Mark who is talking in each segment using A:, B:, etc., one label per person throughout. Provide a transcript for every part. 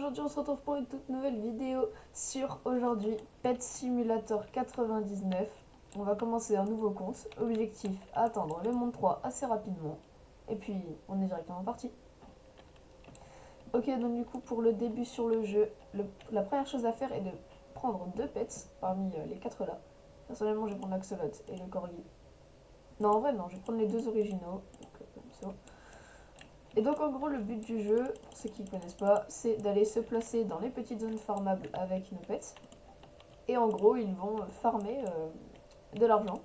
A: aujourd'hui on se retrouve pour une toute nouvelle vidéo sur aujourd'hui Pet Simulator 99. On va commencer un nouveau compte. Objectif, atteindre le monde 3 assez rapidement. Et puis on est directement parti. Ok, donc du coup pour le début sur le jeu, la première chose à faire est de prendre deux pets parmi les quatre là. Personnellement je vais prendre l'axolot et le corgi. Non en vrai non, je vais prendre les deux originaux. C'est bon. Et donc en gros le but du jeu, pour ceux qui ne connaissent pas, c'est d'aller se placer dans les petites zones farmables avec nos pets. Et en gros ils vont farmer de l'argent.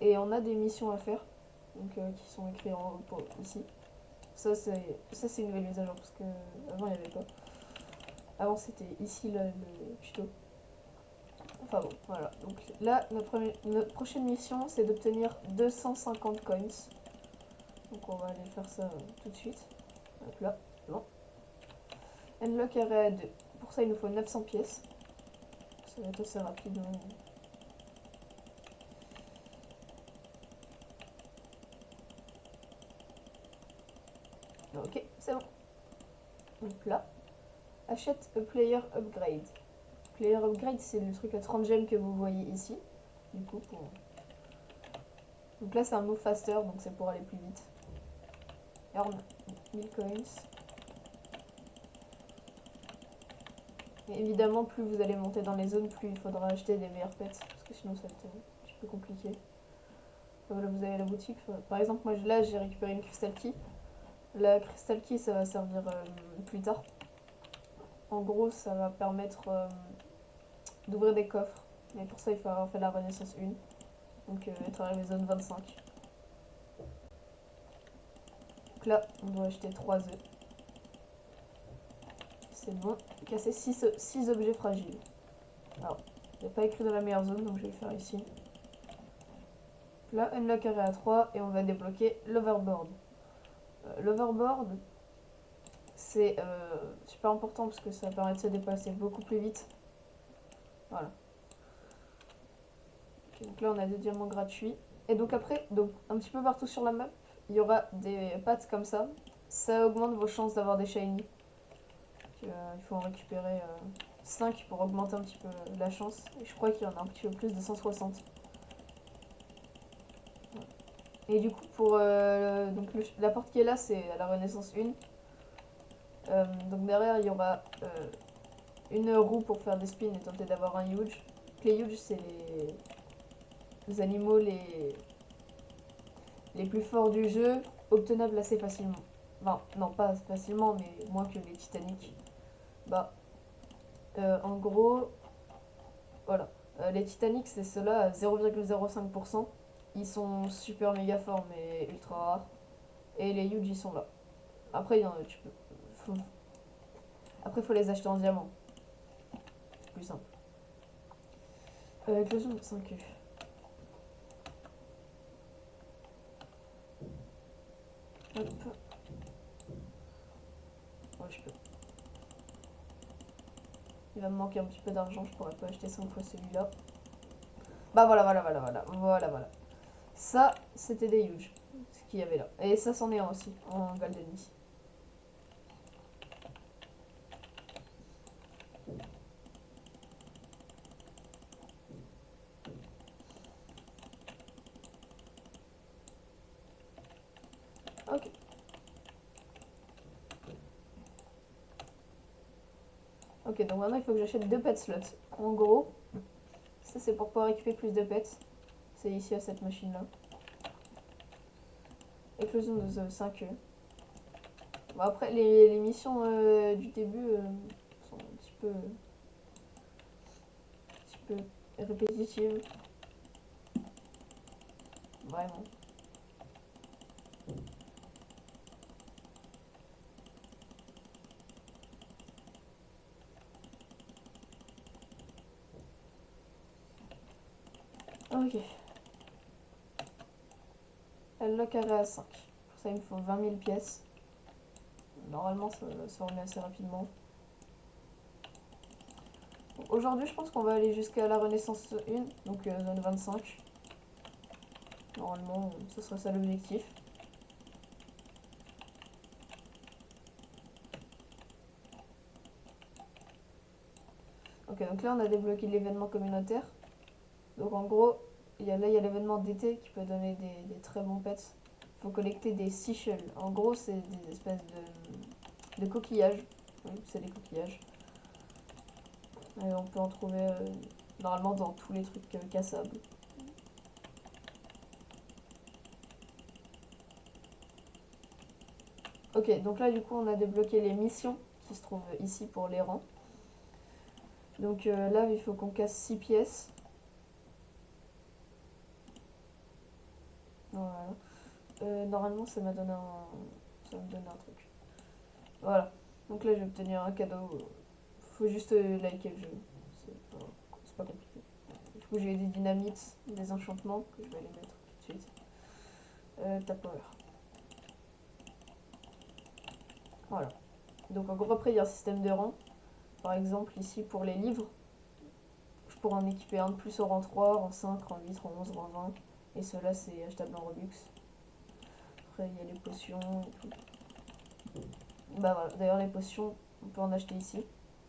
A: Et on a des missions à faire, donc, qui sont écrites ici. Ça c'est une nouvelle mise à jour parce que avant il n'y avait pas. Avant c'était ici le tuto. Enfin bon, voilà. Donc là, notre prochaine mission c'est d'obtenir 250 coins. Donc on va aller faire ça tout de suite. Hop là, bon. Unlock area 2. Pour ça, il nous faut 900 pièces. Ça va être assez rapide. Ok, c'est bon. Donc là, achète a player upgrade. Player upgrade, c'est le truc à 30 gemmes que vous voyez ici. Du coup, donc là, c'est un move faster, donc c'est pour aller plus vite. Earn 1000 coins. Et évidemment, plus vous allez monter dans les zones, plus il faudra acheter des meilleurs pets. Parce que sinon, ça va être un petit peu compliqué. Voilà, vous avez la boutique. Par exemple, moi là, j'ai récupéré une Crystal Key. La Crystal Key, ça va servir plus tard. En gros, ça va permettre d'ouvrir des coffres. Mais pour ça, il faut avoir fait la Renaissance 1. Donc être arrivé zone 25. Donc là, on doit acheter 3 œufs. C'est bon. Casser 6 objets fragiles. Alors, il n'y a pas écrit dans la meilleure zone, donc je vais le faire ici. Là, unlock area 3 et on va débloquer l'overboard. L'overboard, c'est super important parce que ça permet de se déplacer beaucoup plus vite. Voilà. Okay, donc là, on a des diamants gratuits. Et donc après, donc, un petit peu partout sur la map, il y aura des pattes comme ça. Ça augmente vos chances d'avoir des shiny. Il faut en récupérer 5 pour augmenter un petit peu la chance. Et je crois qu'il y en a un petit peu plus de 160. Et du coup, pour donc la porte qui est là, c'est la Renaissance 1. Donc derrière, il y aura une roue pour faire des spins et tenter d'avoir un huge. Les huge, c'est les animaux les plus forts du jeu, obtenables assez facilement. Enfin, non, pas facilement, mais moins que les Titanic. Bah, en gros, voilà. Les Titanic, c'est ceux-là à 0,05%. Ils sont super méga forts, mais ultra rares. Et les huge, ils sont là. Après, Après, faut les acheter en diamant. C'est plus simple. Éclosion de 5 œufs. Hop. Ouais, je peux. Il va me manquer un petit peu d'argent, je pourrais pas acheter 5 fois celui-là. Bah voilà. Ça, c'était des huge, ce qu'il y avait là. Et ça, c'en est un aussi, en Valdenie. Ok. Ok, donc maintenant, il faut que j'achète 2 pet slots. En gros, ça, c'est pour pouvoir équiper plus de pets. C'est ici, à cette machine-là. Éclosion de 5 œufs. Bon, après, les missions du début sont un petit peu répétitives. Vraiment. Ok. Elle lock carré à 5. Pour ça, il me faut 20 000 pièces. Normalement, ça remet assez rapidement. Aujourd'hui, je pense qu'on va aller jusqu'à la Renaissance 1, donc zone 25. Normalement, ce sera ça l'objectif. Ok, donc là on a débloqué l'événement communautaire. Donc en gros, il y a l'événement d'été qui peut donner des très bons pets. Il faut collecter des seashells. En gros, c'est des espèces de coquillages. Oui, c'est des coquillages. Et on peut en trouver normalement dans tous les trucs cassables. Ok, donc là du coup on a débloqué les missions qui se trouvent ici pour les rangs. Donc là il faut qu'on casse 6 pièces. Voilà. Normalement ça m'a donné ça me donne un truc. Voilà. Donc là j'ai obtenu un cadeau. Faut juste liker le jeu. C'est pas compliqué. Du coup j'ai des dynamites, des enchantements que je vais aller mettre tout de suite. Tap power. Voilà. Donc en gros après il y a un système de rang. Par exemple ici pour les livres, je pourrais en équiper un de plus au rang 3, rang 5, rang 8, rang 11, rang 20. Et ceux-là c'est achetable en Robux. Après il y a les potions et tout. Bah voilà, d'ailleurs les potions on peut en acheter ici.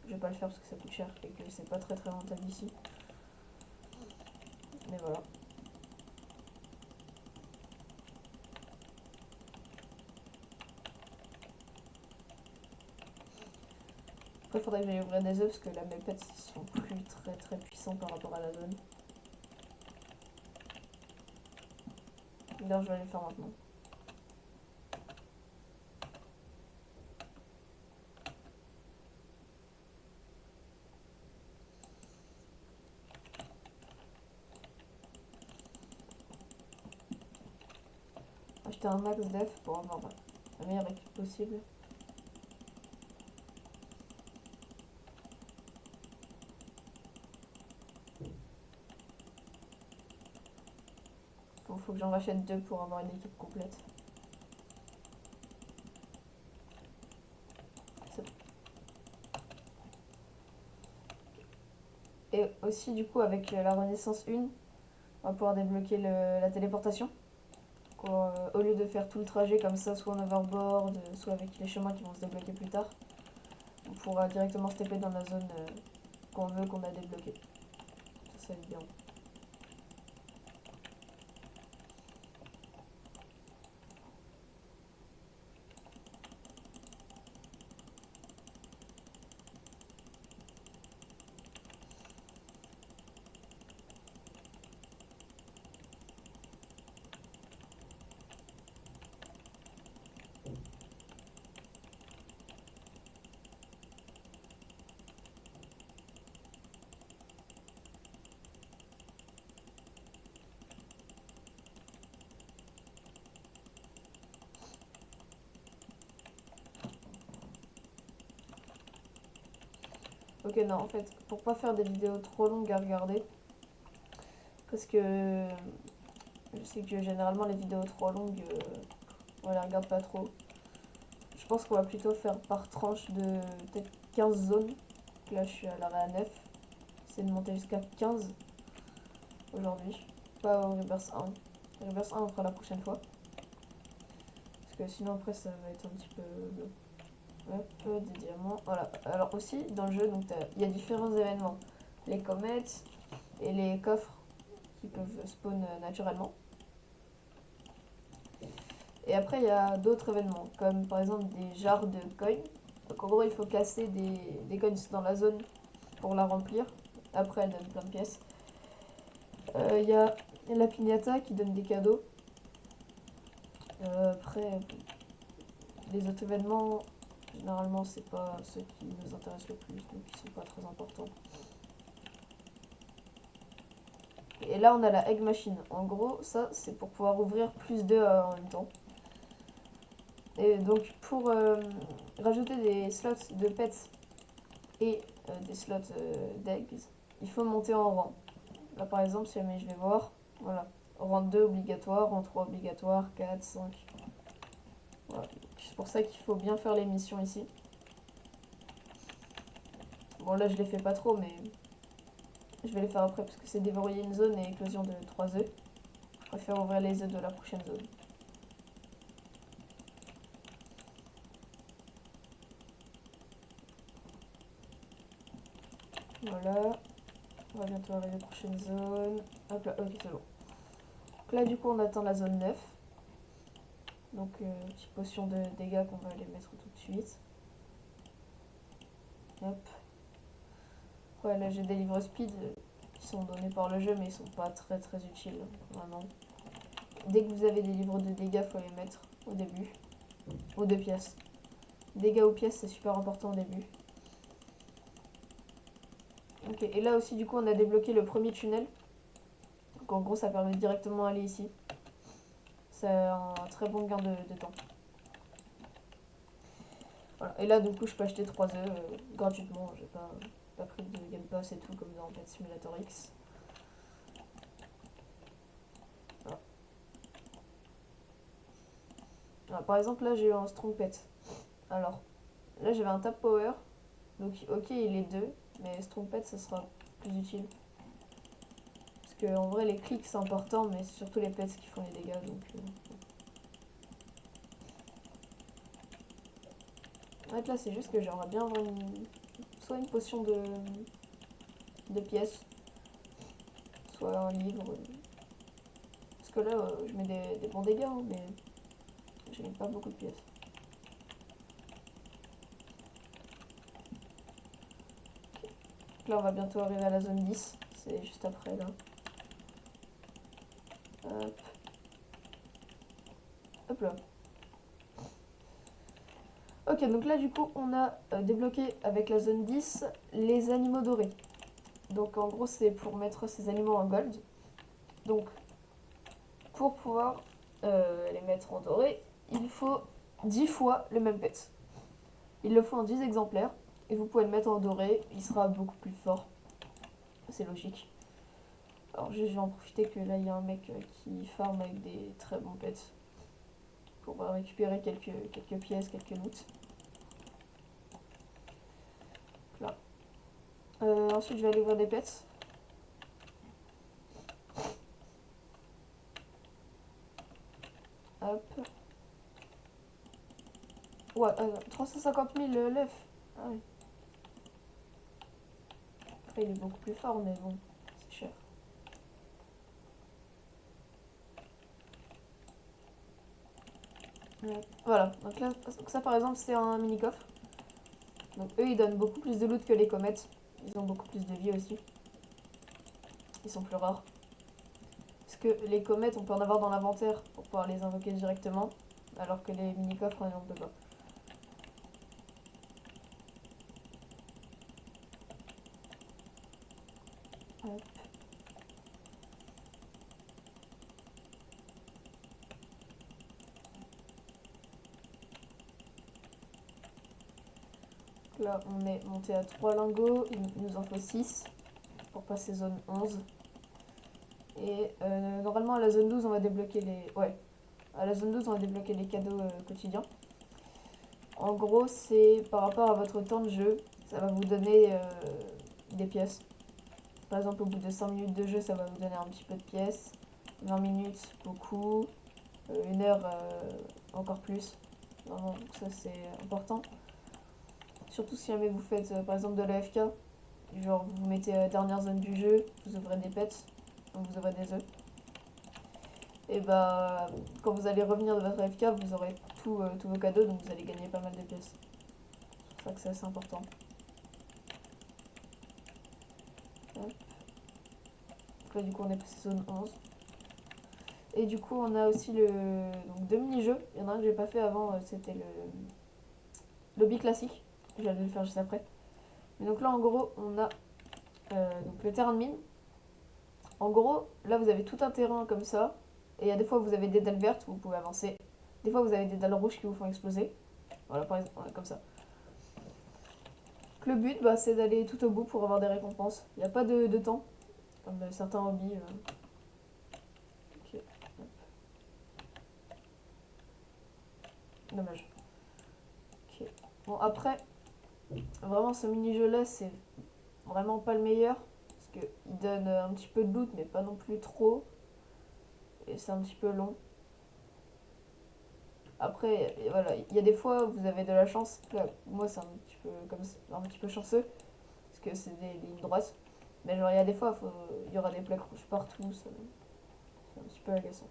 A: Je vais pas le faire parce que ça coûte cher et que c'est pas très rentable ici. Mais voilà. Après il faudrait que j'aille ouvrir des œufs parce que là mes pets ils sont plus très puissants par rapport à la zone. D'ailleurs je vais aller le faire maintenant. Acheter un max def pour avoir la meilleure équipe possible. Faut que j'en rachète 2 pour avoir une équipe complète. Et aussi du coup avec la Renaissance 1, on va pouvoir débloquer la téléportation. Au lieu de faire tout le trajet comme ça, soit en overboard, soit avec les chemins qui vont se débloquer plus tard, on pourra directement se taper dans la zone qu'on veut, qu'on a débloquée. Ça va être bien. Ok, non, en fait, pour pas faire des vidéos trop longues à regarder, parce que je sais que généralement les vidéos trop longues, on les regarde pas trop. Je pense qu'on va plutôt faire par tranche de peut-être 15 zones. Là, je suis à l'arrêt à 9. C'est de monter jusqu'à 15 aujourd'hui. Pas au Reverse 1. Le Reverse 1, on fera la prochaine fois. Parce que sinon, après, ça va être un petit peu long. Hop, des diamants. Voilà. Alors aussi, dans le jeu, il y a différents événements. Les comètes et les coffres qui peuvent spawn naturellement. Et après, il y a d'autres événements, comme par exemple des jarres de coins. Donc en gros, il faut casser des coins dans la zone pour la remplir. Après, elle donne plein de pièces. Il y a la piñata qui donne des cadeaux. Après, les autres événements, généralement, c'est pas ceux qui nous intéressent le plus, donc ils sont pas très importants. Et là, on a la egg machine. En gros, ça, c'est pour pouvoir ouvrir plus d'œufs en même temps. Et donc, pour rajouter des slots de pets et des slots d'eggs, il faut monter en rang. Là, par exemple, si jamais je vais voir, voilà, rang 2 obligatoire, rang 3 obligatoire, 4, 5. Voilà. C'est pour ça qu'il faut bien faire les missions ici. Bon, là, je les fais pas trop, mais je vais les faire après parce que c'est déverrouiller une zone et éclosion de 3 œufs. Je préfère ouvrir les œufs de la prochaine zone. Voilà. On va bientôt arriver à la prochaine zone. Hop là, ok, c'est bon. Donc là, du coup, on atteint la zone 9. Donc, petite potion de dégâts qu'on va aller mettre tout de suite. Hop. Ouais, là, j'ai des livres speed qui sont donnés par le jeu, mais ils sont pas très très utiles, vraiment. Dès que vous avez des livres de dégâts, faut les mettre au début. Aux 2 pièces. Dégâts aux pièces, c'est super important au début. Ok, et là aussi, du coup, on a débloqué le premier tunnel. Donc en gros, ça permet de directement aller ici. C'est un très bon gain de temps. Voilà. Et là, du coup, je peux acheter 3 œufs gratuitement. J'ai pas pris de Game Pass et tout, comme dans Pet Simulator X. Voilà. Alors, par exemple, là, j'ai eu un Strong Pet. Alors, là, j'avais un Tap Power. Donc, ok, il est 2. Mais Strong Pet, ça sera plus utile. Parce que en vrai, les clics, c'est important, mais c'est surtout les pets qui font les dégâts. Donc, en fait, là, c'est juste que j'aimerais bien avoir soit une potion de pièces, soit un livre. Parce que là, je mets des bons dégâts, hein, mais je n'ai pas beaucoup de pièces. Donc là, on va bientôt arriver à la zone 10. C'est juste après, là. Hop. Hop là. Ok, donc là, du coup, on a débloqué avec la zone 10 les animaux dorés. Donc, en gros, c'est pour mettre ces animaux en gold. Donc, pour pouvoir les mettre en doré, il faut 10 fois le même pet. Il le faut en 10 exemplaires. Et vous pouvez le mettre en doré, il sera beaucoup plus fort. C'est logique. Alors je vais en profiter que là il y a un mec qui farm avec des très bons pets. Pour récupérer quelques pièces, quelques loots. Là. Ensuite je vais aller ouvrir des pets. Hop. Ouais, 350 000 l'œuf. Ah oui. Après il est beaucoup plus fort mais bon, c'est cher. Ouais. Voilà, donc là, ça par exemple c'est un mini coffre. Donc eux ils donnent beaucoup plus de loot que les comètes. Ils ont beaucoup plus de vie aussi. Ils sont plus rares. Parce que les comètes on peut en avoir dans l'inventaire pour pouvoir les invoquer directement. Alors que les mini coffres on ne peut pas. Hop. Là on est monté à 3 lingots. Il nous en faut 6 pour passer zone 11. Et normalement à la zone 12 on va débloquer les... Ouais. À la zone 12 on va débloquer les cadeaux quotidiens. En gros c'est par rapport à votre temps de jeu. Ça va vous donner des pièces. Par exemple au bout de 5 minutes de jeu ça va vous donner un petit peu de pièces. 20 minutes beaucoup. 1 heure encore plus. Vraiment, donc ça c'est important. Surtout si jamais vous faites par exemple de l'AFK. Genre vous mettez la dernière zone du jeu, vous ouvrez des pets, donc vous ouvrez des œufs. Et bah quand vous allez revenir de votre AFK, vous aurez tous vos cadeaux, donc vous allez gagner pas mal de pièces. C'est pour ça que c'est assez important. Hop. Donc là du coup on est passé zone 11. Et du coup on a aussi donc 2 mini-jeux. Il y en a un que j'ai pas fait avant, c'était le lobby classique. J'allais le faire juste après. Mais donc là en gros on a donc le terrain de mine. En gros, là vous avez tout un terrain comme ça. Et il y a des fois vous avez des dalles vertes où vous pouvez avancer. Des fois vous avez des dalles rouges qui vous font exploser. Voilà, par exemple, comme ça. Donc, le but, bah, c'est d'aller tout au bout pour avoir des récompenses. Il n'y a pas de temps, comme certains hobbies. Ok. Dommage. Ok. Bon, après, vraiment, ce mini-jeu-là, c'est vraiment pas le meilleur. Parce qu'il donne un petit peu de loot, mais pas non plus trop. Et c'est un petit peu long. Après, voilà, il y a des fois où vous avez de la chance. Là, moi, c'est un petit peu chanceux. Parce que c'est des lignes droites. Mais genre, il y a des fois, il y aura des plaques rouges partout, c'est un petit peu agaçant.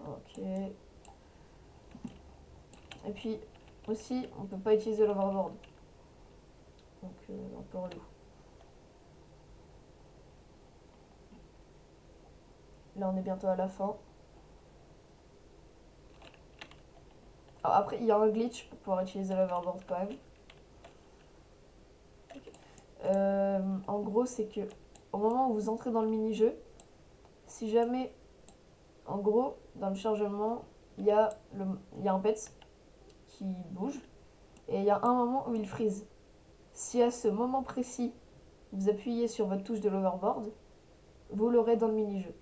A: Ok. Et puis, aussi, on peut pas utiliser l'overboard. Donc, un peu relou. Là, on est bientôt à la fin. Alors après, il y a un glitch pour pouvoir utiliser l'overboard quand même. En gros, c'est que au moment où vous entrez dans le mini-jeu, si jamais, en gros, dans le chargement, il y a un pet qui bouge et il y a un moment où il freeze. Si à ce moment précis, vous appuyez sur votre touche de l'overboard, vous l'aurez dans le mini-jeu.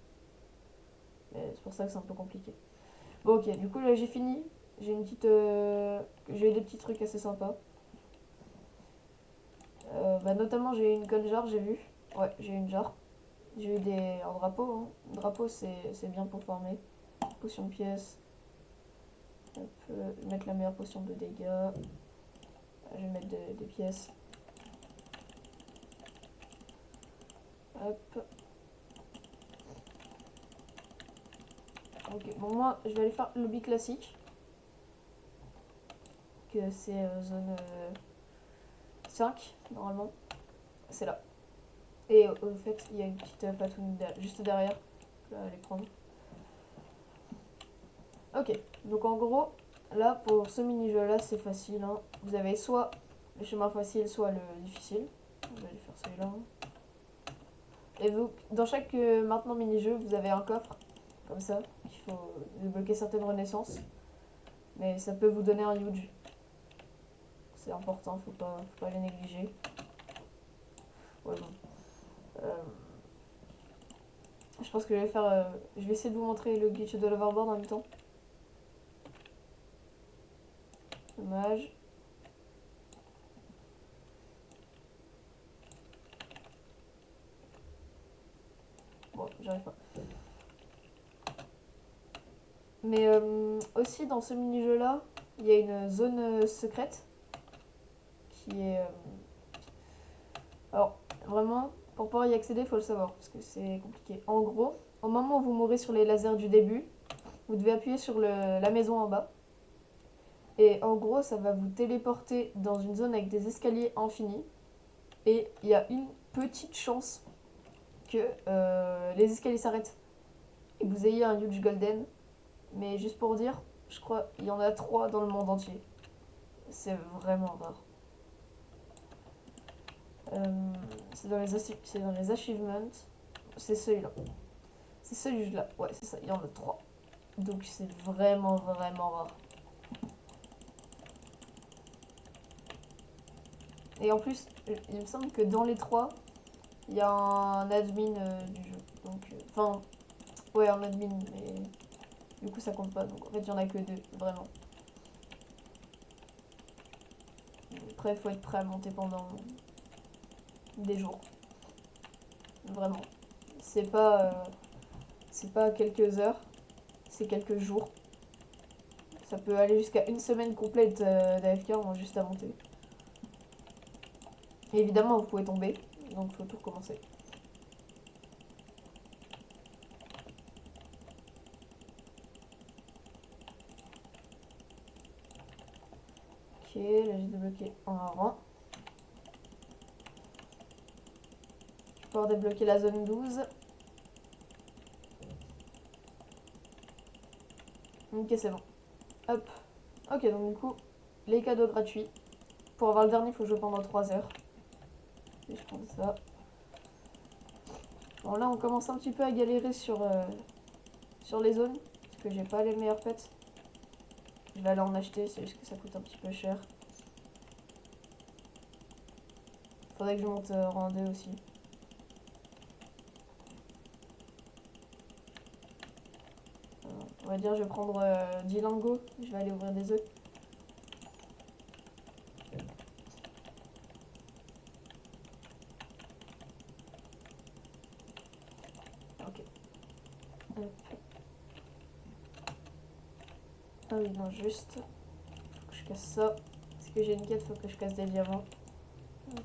A: C'est pour ça que c'est un peu compliqué. Bon, ok, du coup, là j'ai fini. J'ai une petite. J'ai des petits trucs assez sympas. Notamment, j'ai une gun jar, j'ai vu. Ouais, j'ai une jar. J'ai eu un drapeau. Hein. Drapeau, c'est bien pour farmer. Potion de pièces. Hop, mettre la meilleure potion de dégâts. Je vais mettre des pièces. Hop. Ok, bon, moi, je vais aller faire le lobby classique. Que c'est zone 5, normalement. C'est là. Et au fait, il y a une petite patoune juste derrière. Je vais aller prendre. Ok, donc en gros, là, pour ce mini-jeu là, c'est facile. Hein. Vous avez soit le chemin facile, soit le difficile. Je vais aller faire celui-là. Hein. Et donc, dans chaque maintenant mini-jeu, vous avez un coffre, comme ça, qu'il faut débloquer certaines renaissances. Mais ça peut vous donner un huge. C'est important, faut pas les négliger. Ouais, bon. Je pense que je vais faire. Je vais essayer de vous montrer le glitch de l'overboard en même temps. Dommage. Bon, j'arrive pas. Mais aussi dans ce mini-jeu là, il y a une zone secrète qui est. Alors, vraiment, pour pouvoir y accéder, il faut le savoir parce que c'est compliqué. En gros, au moment où vous mourrez sur les lasers du début, vous devez appuyer sur la maison en bas. Et en gros, ça va vous téléporter dans une zone avec des escaliers infinis. Et il y a une petite chance que les escaliers s'arrêtent et que vous ayez un huge golden. Mais juste pour dire, je crois il y en a 3 dans le monde entier. C'est vraiment rare. C'est dans les achievements. C'est celui-là. C'est celui-là. Ouais, c'est ça. Il y en a 3. Donc c'est vraiment, vraiment rare. Et en plus, il me semble que dans les 3, il y a un admin du jeu. Donc, enfin, ouais, un admin, mais du coup ça compte pas. Donc en fait, il y en a que 2, vraiment. Après, il faut être prêt à monter pendant des jours. Vraiment. C'est pas quelques heures, c'est quelques jours. Ça peut aller jusqu'à une semaine complète d'AFK juste à monter. Et évidemment, vous pouvez tomber, donc il faut tout recommencer. Ok, là j'ai débloqué un rang. Je vais pouvoir débloquer la zone 12. Ok, c'est bon. Hop. Ok, donc du coup, les cadeaux gratuits. Pour avoir le dernier, il faut jouer pendant 3 heures. Et je prends ça. Bon, là, on commence un petit peu à galérer sur les zones. Parce que j'ai pas les meilleurs pets. Je vais aller en acheter, c'est juste que ça coûte un petit peu cher. Faudrait que je monte rang 2 aussi. On va dire, je vais prendre 10 lingots. Je vais aller ouvrir des œufs. Ok. Hop. Ah oui, non, juste. casse ça. Parce que j'ai une quête, faut que je casse des diamants. Hop.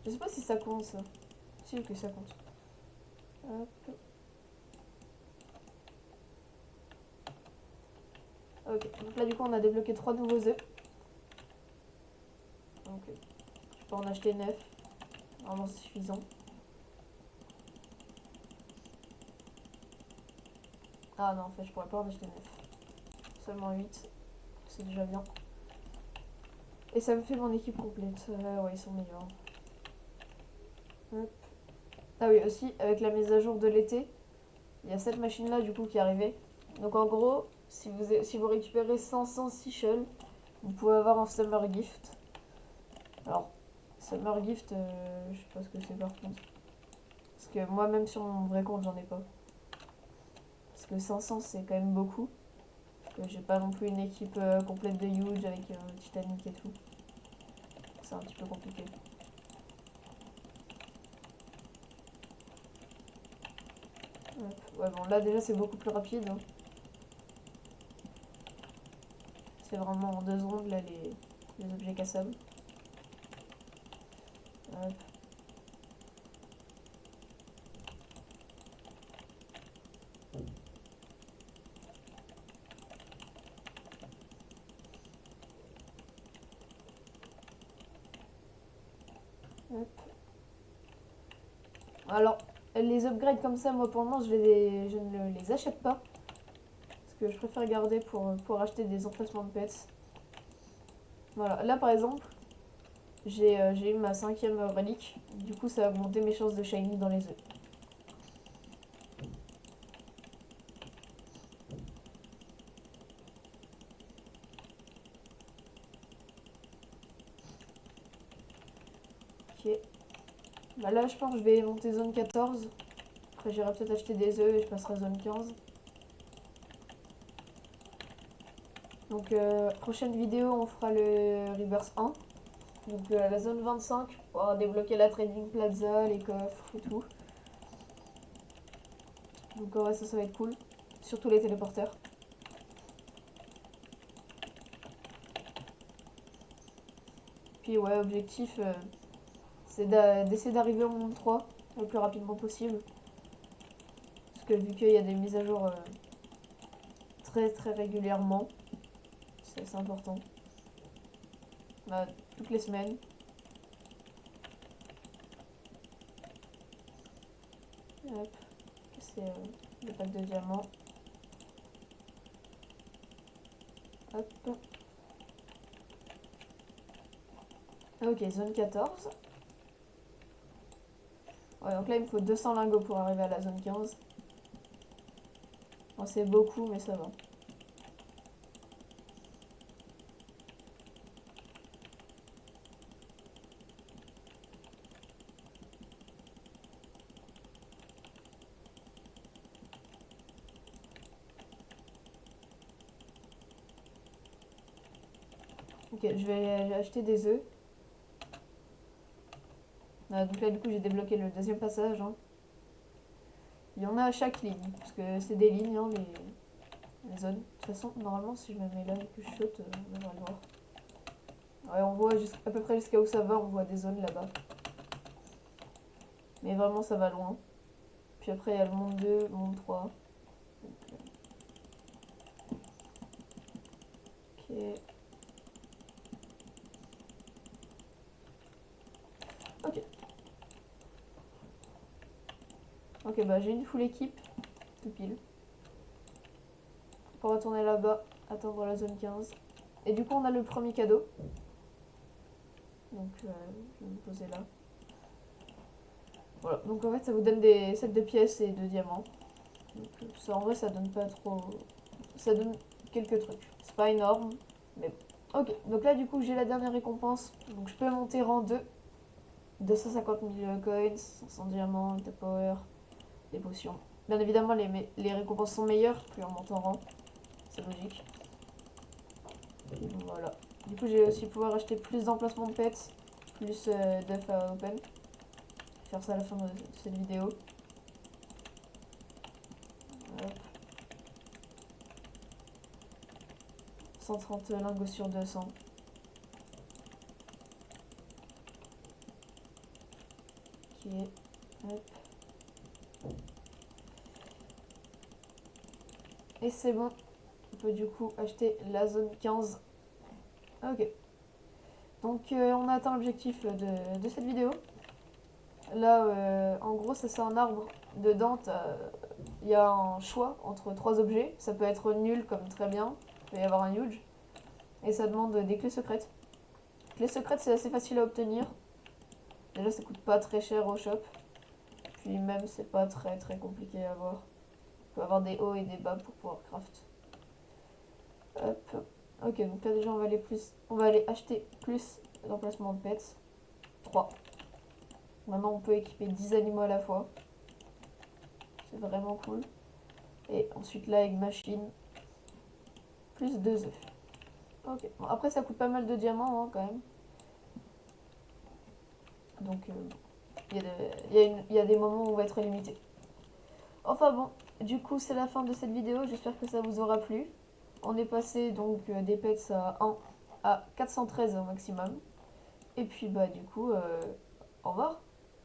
A: Je sais pas si ça compte ça. Si, ok, ça compte. Hop. Ok, donc là du coup on a débloqué 3 nouveaux œufs. Donc je peux en acheter 9. Vraiment c'est suffisant. Ah non, en fait je pourrais pas en acheter 9. Seulement 8. C'est déjà bien. Et ça me fait mon équipe complète. Ouais, ils sont meilleurs. Hop. Ah oui, aussi, avec la mise à jour de l'été, il y a cette machine-là du coup qui est arrivée. Donc en gros, si vous récupérez 500 seashells, vous pouvez avoir un Summer Gift. Alors, Summer Gift, je sais pas ce que c'est par contre. Parce que moi-même sur mon vrai compte, j'en ai pas. Parce que 500, c'est quand même beaucoup. Parce que j'ai pas non plus une équipe complète de Huge avec Titanic et tout. C'est un petit peu compliqué. Ouais, bon, là déjà, c'est beaucoup plus rapide. Hein. C'est vraiment en 2 secondes, là, les objets cassables. Hop. Hop. Alors, les upgrades comme ça, moi pour le moment, je ne les achète pas. Parce que je préfère garder pour acheter des emplacements de pets. Voilà, là par exemple, j'ai eu ma 5e relique. Du coup, ça a augmenté mes chances de shiny dans les œufs. Ok. Bah là, je pense que je vais monter zone 14. Après, j'irai peut-être acheter des œufs et je passerai zone 15. Donc, prochaine vidéo, on fera le Reverse 1. Donc, la zone 25 pour débloquer la Trading Plaza, les coffres et tout. Donc, ouais, ça va être cool. Surtout les téléporteurs. Puis, ouais, objectif, c'est d'essayer d'arriver au monde 3 le plus rapidement possible. Parce que vu qu'il y a des mises à jour très très régulièrement, c'est assez important. Bah, toutes les semaines. Hop, c'est le pack de diamants. Hop. Ok, zone 14. Ouais, donc là il me faut 200 lingots pour arriver à la zone 15. Bon, c'est beaucoup, mais ça va. Ok, je vais acheter des œufs. Donc là, du coup, j'ai débloqué le 2e passage. Hein. Il y en a à chaque ligne, parce que c'est des lignes, hein, les zones. De toute façon, normalement, si je me mets là et que je saute, on devrait le voir. Ouais, on voit à peu près jusqu'à où ça va, on voit des zones là-bas. Mais vraiment, ça va loin. Puis après, il y a le monde 2, le monde 3. Donc, ok. Ok. Ok, bah j'ai une full équipe, tout pile. Pour retourner là-bas, attendre la zone 15. Et du coup, on a le premier cadeau. Donc, je vais me poser là. Voilà, donc en fait, ça vous donne des sets de pièces et de diamants. Donc, ça, en vrai, ça donne pas trop. Ça donne quelques trucs. C'est pas énorme, mais bon. Ok, donc là, du coup, j'ai la dernière récompense. Donc, je peux monter rang 2. 250 000 coins, 500 diamants, une power, des potions. Bien évidemment, les récompenses sont meilleures plus on monte en rang. C'est logique. Voilà. Du coup, j'ai aussi pouvoir acheter plus d'emplacements de pets, plus d'œufs à open. Je vais faire ça à la fin de cette vidéo. 130 lingots sur 200. Ok, hop. Et c'est bon. On peut du coup acheter la zone 15. Ok. Donc on a atteint l'objectif de cette vidéo. Là, en gros, ça c'est un arbre. Dedans, il y a un choix entre 3 objets. Ça peut être nul comme très bien. Il peut y avoir un huge. Et ça demande des clés secrètes. Clés secrètes, c'est assez facile à obtenir. Déjà, ça coûte pas très cher au shop. Puis même, c'est pas très compliqué à avoir. On peut avoir des hauts et des bas pour pouvoir craft. Hop. Ok, donc là déjà, on va aller acheter plus d'emplacements de pets. 3. Maintenant, on peut équiper 10 animaux à la fois. C'est vraiment cool. Et ensuite, là, egg machine. Plus 2 œufs. Ok. Bon, après, ça coûte pas mal de diamants, hein, quand même. Donc, il y a des moments où on va être limité. Enfin bon, du coup, c'est la fin de cette vidéo. J'espère que ça vous aura plu. On est passé donc des pets à 1 à 413 au maximum. Et puis, bah, du coup, au revoir.